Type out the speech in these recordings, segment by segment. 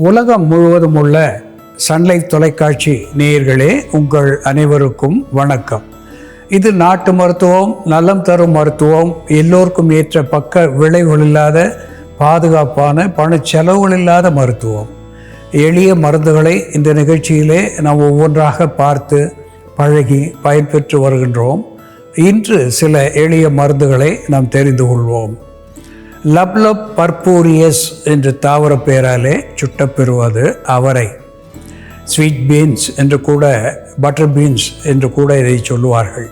உலகம் முழுவதும் உள்ள சன்லைஃப் தொலைக்காட்சி நேயர்களே, உங்கள் அனைவருக்கும் வணக்கம். இது நாட்டு மருத்துவம், நலம் தரும் மருத்துவம், எல்லோருக்கும் ஏற்ற பக்க விளைவுகள் இல்லாத பாதுகாப்பான பணச்செலவுகள் இல்லாத மருத்துவம். எளிய மருந்துகளை இந்த நிகழ்ச்சியிலே நாம் ஒவ்வொன்றாக பார்த்து பழகி பயன்பெற்று வருகின்றோம். இன்று சில எளிய மருந்துகளை நாம் தெரிந்து கொள்வோம். லப்லப் பர்பூரியஸ் என்று தாவர பெயராலே சுட்டப்பெறுவது அவரை. ஸ்வீட் பீன்ஸ் என்று கூட, பட்டர் பீன்ஸ் என்று கூட இதை சொல்லுவார்கள்.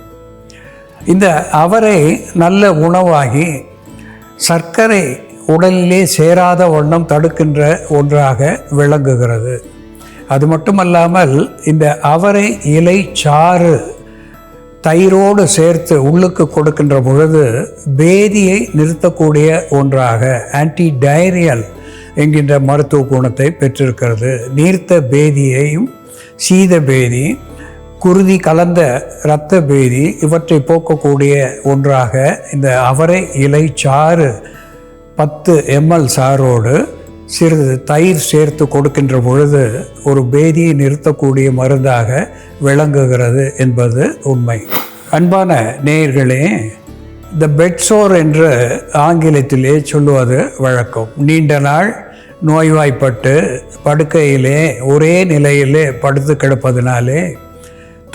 இந்த அவரை நல்ல உணவாகி சர்க்கரை உடலிலே சேராத வண்ணம் தடுக்கின்ற ஒன்றாக விளங்குகிறது. அது மட்டுமல்லாமல் இந்த அவரை இலை சாறு தயிரோடு சேர்த்து உள்ளுக்கு கொடுக்கின்ற பொழுது பேதியை நிறுத்தக்கூடிய ஒன்றாக ஆன்டி டயரியல் என்கின்ற மருத்துவ குணத்தை பெற்றிருக்கிறது. நீர்த்த பேதியையும், சீத பேதி, குருதி கலந்த இரத்த பேதி இவற்றை போக்கக்கூடிய ஒன்றாக இந்த அவரை இலை சாறு 10 ml சாரோடு சிறிது தயிர் சேர்த்து கொடுக்கின்ற பொழுது ஒரு பேதியை நிறுத்தக்கூடிய மருந்தாக விளங்குகிறது என்பது உண்மை. அன்பான நேயர்களே, இந்த பெட்சோர் என்று ஆங்கிலத்திலே சொல்லுவது வழக்கம். நீண்ட நாள் நோய்வாய்ப்பட்டு படுக்கையிலே ஒரே நிலையிலே படுத்து கிடப்பதனாலே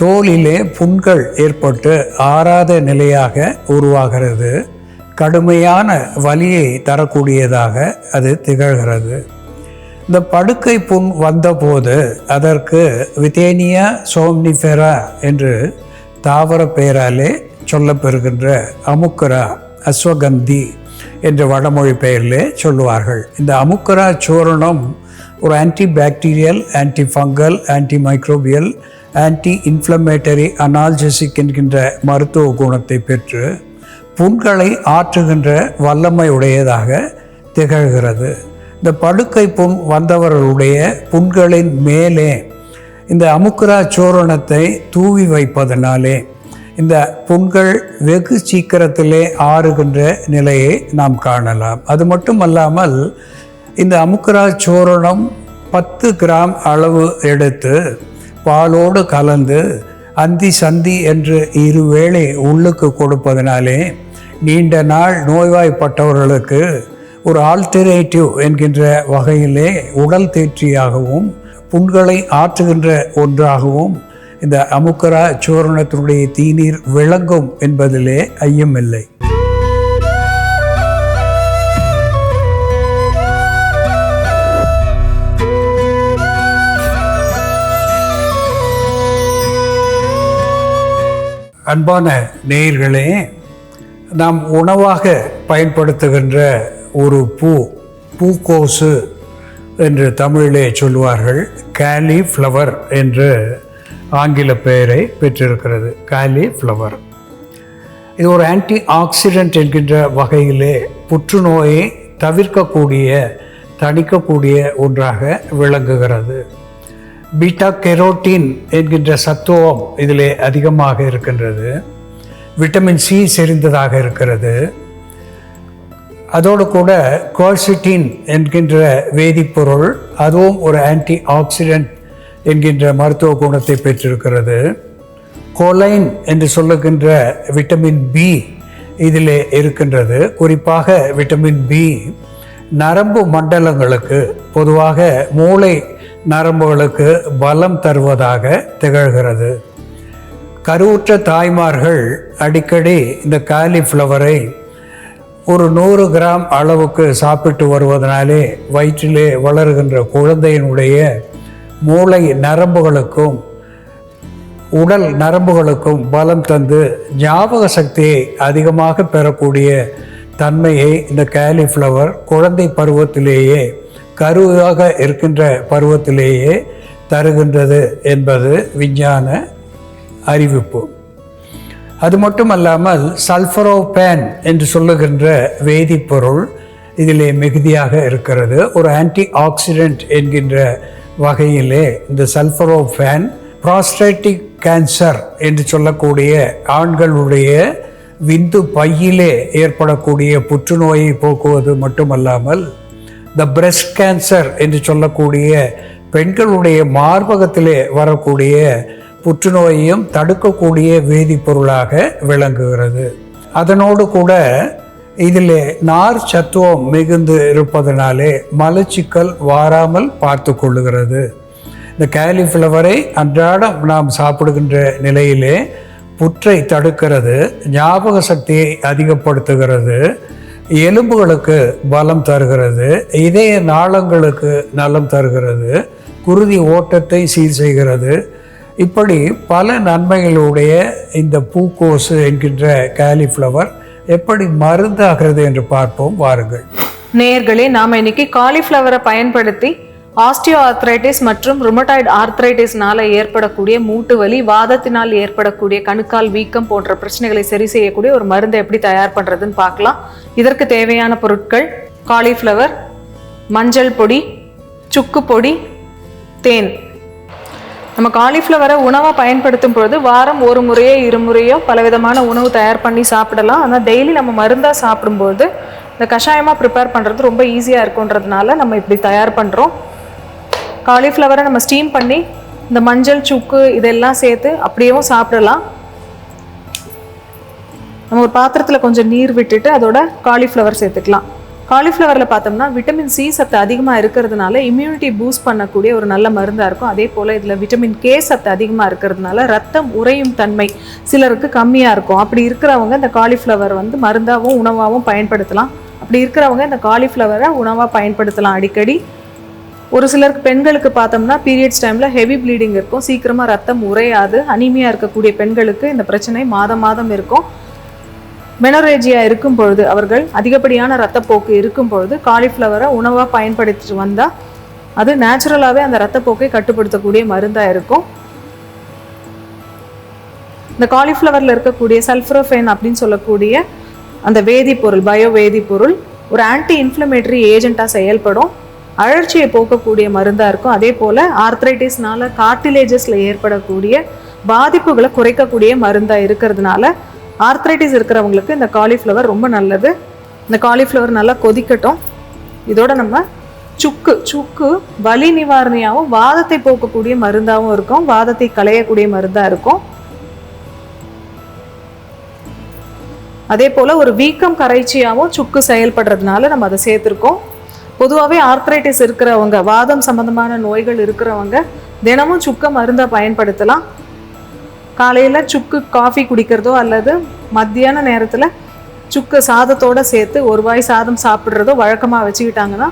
தோலிலே புண்கள் ஏற்பட்டு ஆறாத நிலையாக உருவாகிறது. கடுமையான வலியை தரக்கூடியதாக அது திகழ்கிறது. இந்த படுக்கை புண் வந்தபோது அதற்கு விதேனியா சோம்னிஃபெரா என்று தாவர பெயராலே சொல்லப்பெறுகின்ற அமுக்கரா, அஸ்வகந்தி என்ற வடமொழி பெயரிலே சொல்லுவார்கள். இந்த அமுக்கரா சூரணம் ஒரு anti bacterial, anti fungal, anti microbial, anti inflammatory, analgesic என்கின்ற மருத்துவ குணத்தை பெற்று புண்களை ஆற்றுகின்ற வல்லமை உடையதாக திகழ்கிறது. இந்த படுக்கை புண் வந்தவர்களுடைய புண்களின் மேலே இந்த அமுக்கரா சூரணத்தை தூவி வைப்பதனாலே இந்த புண்கள் வெகு சீக்கிரத்திலே ஆறுகின்ற நிலையை நாம் காணலாம். அது மட்டுமல்லாமல் இந்த அமுக்கரா சூரணம் 10 கிராம் அளவு எடுத்து பாலோடு கலந்து அந்தி சந்தி என்று 2 வேளை உள்ளுக்கு கொடுப்பதனாலே நீண்ட நாள் நோய்வாய்ப்பட்டவர்களுக்கு ஒரு ஆல்டர்னேட்டிவ் என்கின்ற வகையிலே உடல் தேற்றியாகவும் புண்களை ஆற்றுகின்ற ஒன்றாகவும் இந்த அமுக்கரா சூரணத்தினுடைய தீநீர் விளங்கும் என்பதிலே ஐயமில்லை. அன்பான நேயர்களே, நாம் உணவாக பயன்படுத்துகின்ற ஒரு பூக்கோசு என்று தமிழிலே சொல்லுவார்கள். காலிஃப்ளவர் என்று ஆங்கில பெயரை பெற்றிருக்கிறது. காலிஃப்ளவர் இது ஒரு ஆன்டி ஆக்சிடென்ட் என்கின்ற வகையிலே புற்றுநோயை தவிர்க்கக்கூடிய, தணிக்கக்கூடிய ஒன்றாக விளங்குகிறது. பீட்டா கெரோட்டின் என்கின்ற சத்துவம் இதிலே அதிகமாக இருக்கின்றது. விட்டமின் சி செறிந்ததாக இருக்கிறது. அதோடு கூட கோர்சிட்டின் என்கின்ற வேதிப்பொருள், அதுவும் ஒரு ஆன்டி ஆக்சிடென்ட் என்கின்ற மருத்துவ குணத்தை பெற்றிருக்கிறது. கோலைன் என்று சொல்லுகின்ற விட்டமின் பி இதிலே இருக்கின்றது. குறிப்பாக விட்டமின் பி நரம்பு மண்டலங்களுக்கு, பொதுவாக மூளை நரம்புகளுக்கு பலம் தருவதாக திகழ்கிறது. கருவுற்ற தாய்மார்கள் அடிக்கடி இந்த காலிஃப்ளவரை ஒரு 100 கிராம் அளவுக்கு சாப்பிட்டு வருவதனாலே வயிற்றிலே வளர்கின்ற குழந்தையினுடைய மூளை நரம்புகளுக்கும் உடல் நரம்புகளுக்கும் பலம் தந்து ஞாபக சக்தியை அதிகமாக பெறக்கூடிய தன்மையை இந்த காலிஃப்ளவர் குழந்தை பருவத்திலேயே, கருவாக இருக்கின்ற பருவத்திலேயே தருகின்றது என்பது விஞ்ஞான அறிவிப்பு. அது மட்டுமல்லாமல் சல்ஃபரோபேன் என்று சொல்லுகின்ற வேதிப்பொருள் இதிலே மிகுதியாக இருக்கிறது. ஒரு ஆன்டி ஆக்சிடென்ட் என்கின்ற வகையிலே இந்த சல்ஃபரோபேன் ப்ராஸ்டேட்டிக் கேன்சர் என்று சொல்லக்கூடிய ஆண்களுடைய விந்து பையிலே ஏற்படக்கூடிய புற்றுநோயை போக்குவது மட்டுமல்லாமல் த பிரஸ்ட் கேன்சர் என்று சொல்லக்கூடிய பெண்களுடைய மார்பகத்திலே வரக்கூடிய புற்றுநோயையும் தடுக்கக்கூடிய வேதிப்பொருளாக விளங்குகிறது. அதனோடு கூட இதில் நார் சத்துவம் மிகுந்து இருப்பதனாலே மலச்சிக்கல் வாராமல் பார்த்து கொள்ளுகிறது. இந்த காலிஃப்ளவரை அன்றாடம் நாம் சாப்பிடுகின்ற நிலையிலே புற்றை தடுக்கிறது, ஞாபக சக்தியை அதிகப்படுத்துகிறது, எலும்புகளுக்கு பலம் தருகிறது, இதய நாளங்களுக்கு நலம் தருகிறது, குருதி ஓட்டத்தை சீர் செய்கிறது. இப்படி பல நன்மைகளுடைய இந்த பூக்கோசு என்கின்ற காலிஃப்ளவர் எப்படி மருந்தாகிறது என்று பார்ப்போம் வாருங்கள். நேயர்களே, நாம் இன்னைக்கு காலிஃப்ளவரை பயன்படுத்தி ஆஸ்டியோ ஆர்த்ரைட்டிஸ் மற்றும் ருமட்டாய்டு ஆர்த்ரைட்டிஸ்னால ஏற்படக்கூடிய மூட்டு வலி, வாதத்தினால் ஏற்படக்கூடிய கணுக்கால் வீக்கம் போன்ற பிரச்சனைகளை சரி செய்யக்கூடிய ஒரு மருந்தை எப்படி தயார் பண்ணுறதுன்னு பார்க்கலாம். இதற்கு தேவையான பொருட்கள்: காலிஃப்ளவர், மஞ்சள் பொடி, சுக்கு பொடி, தேன். நம்ம காலிஃப்ளவரை உணவாக பயன்படுத்தும் பொழுது வாரம் ஒரு முறையோ இருமுறையோ பலவிதமான உணவு தயார் பண்ணி சாப்பிடலாம். ஆனால் டெய்லி நம்ம மருந்தாக சாப்பிடும்போது இந்த கஷாயமாக ப்ரிப்பேர் பண்ணுறது ரொம்ப ஈஸியாக இருக்குன்றதுனால நம்ம இப்படி தயார் பண்ணுறோம். காலிஃப்ளவரை நம்ம ஸ்டீம் பண்ணி இந்த மஞ்சள், சுக்கு இதெல்லாம் சேர்த்து அப்படியேவும் சாப்பிடலாம். நம்ம ஒரு பாத்திரத்தில் கொஞ்சம் நீர் விட்டுட்டு அதோட காலிஃப்ளவர் சேர்த்துக்கலாம். காலிஃப்ளவரில் பார்த்தோம்னா விட்டமின் சி சத்து அதிகமாக இருக்கிறதுனால இம்யூனிட்டி பூஸ்ட் பண்ணக்கூடிய ஒரு நல்ல மருந்தாக இருக்கும். அதே போல் இதில் விட்டமின் கே சத்து அதிகமாக இருக்கிறதுனால ரத்தம் உறையும் தன்மை சிலருக்கு கம்மியாக இருக்கும். அப்படி இருக்கிறவங்க இந்த காலிஃப்ளவர் மருந்தாகவும் உணவாகவும் பயன்படுத்தலாம். அப்படி இருக்கிறவங்க இந்த காலிஃப்ளவரை உணவாக பயன்படுத்தலாம் அடிக்கடி. ஒரு சிலருக்கு பெண்களுக்கு பார்த்தோம்னா பீரியட்ஸ் டைமில் ஹெவி ப்ளீடிங் இருக்கும், சீக்கிரமாக ரத்தம் உறையாது. அனீமியா இருக்கக்கூடிய பெண்களுக்கு இந்த பிரச்சனை மாதம் இருக்கும். மெனோரேஜியா இருக்கும் பொழுது, அவர்கள் அதிகப்படியான ரத்தப்போக்கு இருக்கும் பொழுது காலிஃப்ளவரை உணவாக பயன்படுத்திட்டு வந்தால் அது நேச்சுரலாகவே அந்த ரத்தப்போக்கை கட்டுப்படுத்தக்கூடிய மருந்தாக இருக்கும். இந்த காலிஃப்ளவரில் இருக்கக்கூடிய சல்ஃபரோஃபேன் அப்படின்னு சொல்லக்கூடிய அந்த வேதிப்பொருள், பயோ வேதிப்பொருள் ஒரு ஆன்டி இன்ஃப்ளமேட்டரி ஏஜென்ட்டாக செயல்படும். அழற்சியை போக்கக்கூடிய மருந்தாக இருக்கும். அதே போல் ஆர்த்ரைட்டிஸ்னால கார்டிலேஜஸில் ஏற்படக்கூடிய பாதிப்புகளை குறைக்கக்கூடிய மருந்தாக இருக்கிறதுனால ஆர்த்ரைட்டிஸ் இருக்கிறவங்களுக்கு இந்த காலிஃப்ளவர் ரொம்ப நல்லது. இந்த காலிஃப்ளவர் நல்லா கொதிக்கட்டும். இதோட நம்ம சுக்கு வலி நிவாரணியாகவும் வாதத்தை போக்கக்கூடிய மருந்தாகவும் இருக்கும், வாதத்தை களையக்கூடிய மருந்தாக இருக்கும். அதே போல் ஒரு வீக்கம் கரைச்சியாகவும் சுக்கு செயல்படுறதுனால நம்ம அதை சேர்த்துருக்கோம். பொதுவாகவே ஆர்த்ரைட்டிஸ் இருக்கிறவங்க, வாதம் சம்பந்தமான நோய்கள் இருக்கிறவங்க தினமும் சுக்கை மருந்தை பயன்படுத்தலாம். காலையில் சுக்கு காஃபி குடிக்கிறதோ அல்லது மத்தியான நேரத்தில் சுக்கு சாதத்தோடு சேர்த்து ஒரு வாய் சாதம் சாப்பிட்றதோ வழக்கமாக வச்சுக்கிட்டாங்கன்னா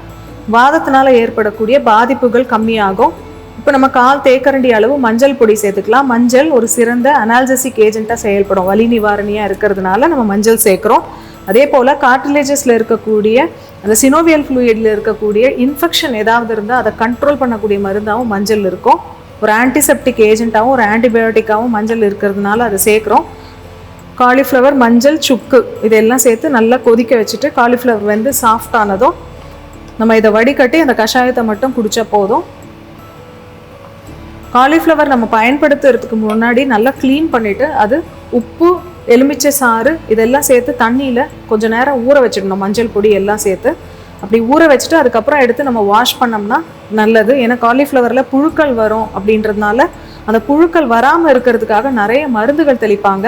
வாதத்தினால ஏற்படக்கூடிய பாதிப்புகள் கம்மியாகும். இப்போ நம்ம 1/4 தேக்கரண்டி அளவு மஞ்சள் பொடி சேர்த்துக்கலாம். மஞ்சள் ஒரு சிறந்த அனால்ஜசிக் ஏஜென்ட்டாக செயல்படும், வலி நிவாரணியாக இருக்கிறதுனால நம்ம மஞ்சள் சேர்க்குறோம். அதே போல் கார்டிலேஜஸில் இருக்கக்கூடிய அந்த சினோவியல் ஃப்ளூயிடில் இருக்கக்கூடிய இன்ஃபெக்ஷன் ஏதாவது இருந்தால் அதை கண்ட்ரோல் பண்ணக்கூடிய மருந்தாகவும் மஞ்சள் இருக்கும். ஒரு ஆன்டிசெப்டிக் ஏஜென்ட்டாகவும் ஒரு ஆன்டிபயோட்டிக்காகவும் மஞ்சள் இருக்கிறதுனால அதை சேர்க்குறோம். காலிஃப்ளவர், மஞ்சள், சுக்கு இதெல்லாம் சேர்த்து நல்லா கொதிக்க வச்சுட்டு காலிஃப்ளவர் சாஃப்ட் ஆனதும் நம்ம இதை வடிகட்டி அந்த கஷாயத்தை மட்டும் குடித்தா போதும். காலிஃப்ளவர் நம்ம பயன்படுத்துறதுக்கு முன்னாடி நல்லா க்ளீன் பண்ணிவிட்டு அது உப்பு, எலுமிச்சை சாறு இதெல்லாம் சேர்த்து தண்ணியில் கொஞ்சம் நேரம் ஊற வச்சிடணும். மஞ்சள் பொடி எல்லாம் சேர்த்து அப்படி ஊற வச்சுட்டு அதுக்கப்புறம் எடுத்து நம்ம வாஷ் பண்ணோம்னா நல்லது. ஏன்னா காலிஃப்ளவரில் புழுக்கள் வரும் அப்படின்றதுனால அந்த புழுக்கள் வராமல் இருக்கிறதுக்காக நிறைய மருந்துகள் தெளிப்பாங்க.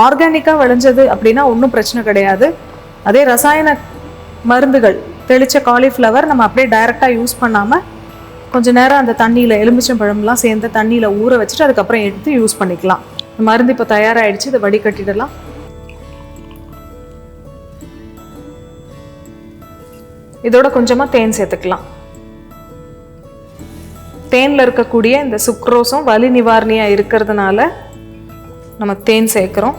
ஆர்கானிக்காக விளைஞ்சது அப்படின்னா ஒன்றும் பிரச்சனை கிடையாது. அதே ரசாயன மருந்துகள் தெளித்த காலிஃப்ளவர் நம்ம அப்படியே டைரெக்டாக யூஸ் பண்ணாமல் கொஞ்சம் நேரம் அந்த தண்ணியில் எலுமிச்சம்பழம்லாம் சேர்ந்த தண்ணியில் ஊற வச்சுட்டு அதுக்கப்புறம் எடுத்து யூஸ் பண்ணிக்கலாம். மருந்து இப்போ தயாராகிடுச்சு, இதை வடிகட்டிடலாம். இதோட கொஞ்சமாக தேன் சேர்த்துக்கலாம். தேனில் இருக்கக்கூடிய இந்த சுக்ரோஸும் வலி நிவாரணியாக இருக்கிறதுனால நம்ம தேன் சேர்க்குறோம்.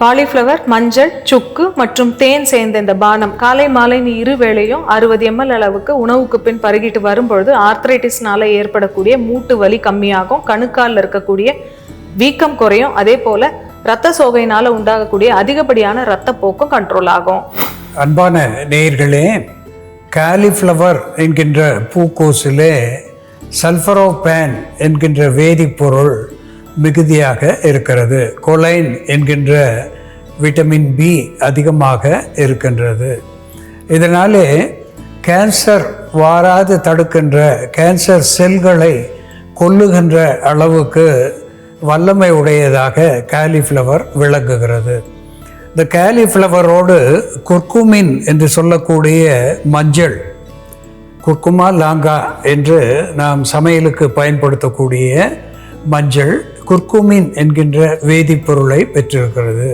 காலிஃப்ளவர், மஞ்சள், சுக்கு மற்றும் தேன் சேர்ந்த இந்த பானம் காலை மாலை இரு வேளையும் 60 ml அளவுக்கு உணவுக்கு பின் பருகிட்டு வரும்பொழுது ஆர்த்ரைட்டிஸ்னால ஏற்படக்கூடிய மூட்டு வலி கம்மியாகும், கணுக்காலில் இருக்கக்கூடிய வீக்கம் குறையும். அதே போல இரத்த சோகையினால உண்டாகக்கூடிய அதிகப்படியான இரத்த போக்கும் கண்ட்ரோல் ஆகும். அன்பான நேயர்களே, காலிஃப்ளவர் என்கின்ற பூக்கோசிலே சல்ஃபரோபேன் என்கின்ற வேதிப்பொருள் மிகுதியாக இருக்கிறது. கொலைன் என்கின்ற விட்டமின் பி அதிகமாக இருக்கின்றது. இதனாலே கேன்சர் வாராது தடுக்கின்ற, கேன்சர் செல்களை கொல்லுகின்ற அளவுக்கு வல்லமை உடையதாக காலிஃப்ளவர் விளங்குகிறது. இந்த காலிஃப்ளவரோடு குர்குமின் என்று சொல்லக்கூடிய மஞ்சள், குர்குமா லாங்கா என்று நாம் சமையலுக்கு பயன்படுத்தக்கூடிய மஞ்சள் குர்குமின் என்கின்ற வேதிப்பொருளை பெற்றிருக்கிறது.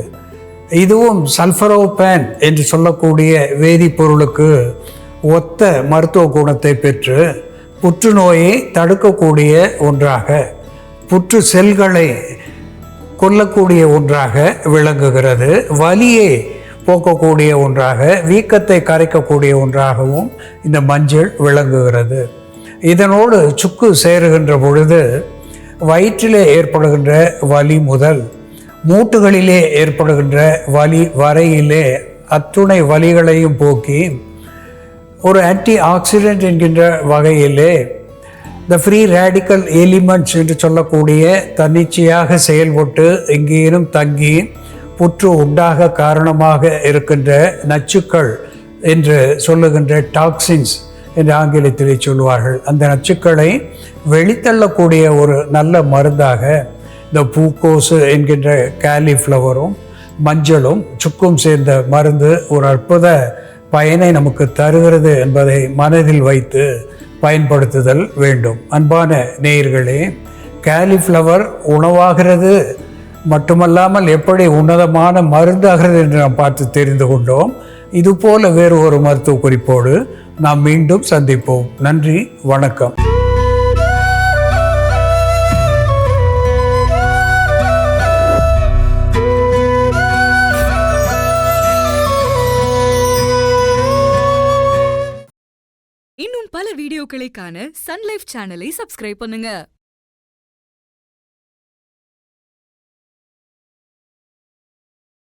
இதுவும் சல்ஃபரோபேன் என்று சொல்லக்கூடிய வேதிப்பொருளுக்கு ஒத்த மருத்துவ குணத்தை பெற்று புற்றுநோயை தடுக்கக்கூடிய ஒன்றாக, புற்று செல்களை கொல்லக்கூடிய ஒன்றாக விளங்குகிறது. வலியை போக்கக்கூடிய ஒன்றாக, வீக்கத்தை கரைக்கக்கூடிய ஒன்றாகவும் இந்த மஞ்சள் விளங்குகிறது. இதனோடு சுக்கு சேருகின்ற பொழுது வயிற்றிலே ஏற்படுகின்ற வலி முதல் மூட்டுகளிலே ஏற்படுகின்ற வலி வரையிலே அத்துணை வலிகளையும் போக்கி ஒரு ஆன்டி ஆக்சிடென்ட் என்கின்ற வகையிலே இந்த ஃப்ரீ ரேடிக்கல் எலிமெண்ட்ஸ் என்று சொல்லக்கூடிய தன்னிச்சையாக செயல்பட்டு எங்கேயும் தங்கி புற்று உண்டாக காரணமாக இருக்கின்ற நச்சுக்கள் என்று சொல்லுகின்ற டாக்ஸின்ஸ் என்று ஆங்கிலத்திலே சொல்வார்கள், அந்த நச்சுக்களை வெளித்தள்ளக்கூடிய ஒரு நல்ல மருந்தாக இந்த பூக்கோசு என்கின்ற காலிஃப்ளவரும் மஞ்சளும் சுக்கும் சேர்ந்த மருந்து ஒரு அற்புத பயனை நமக்கு தருகிறது என்பதை மனதில் வைத்து பயன்படுத்துதல் வேண்டும். அன்பான நேயர்களே, காலிஃப்ளவர் உணவாகிறது மட்டுமல்லாமல் எப்படி உன்னதமான மருந்தாகிறது என்று நாம் பார்த்து தெரிந்து கொண்டோம். இதுபோல வேறு ஒரு மருத்துவ குறிப்போடு நாம் மீண்டும் சந்திப்போம். நன்றி, வணக்கம். இன்னும் பல வீடியோக்களை காண சன்லைஃப் சேனலை சப்ஸ்கிரைப் பண்ணுங்க.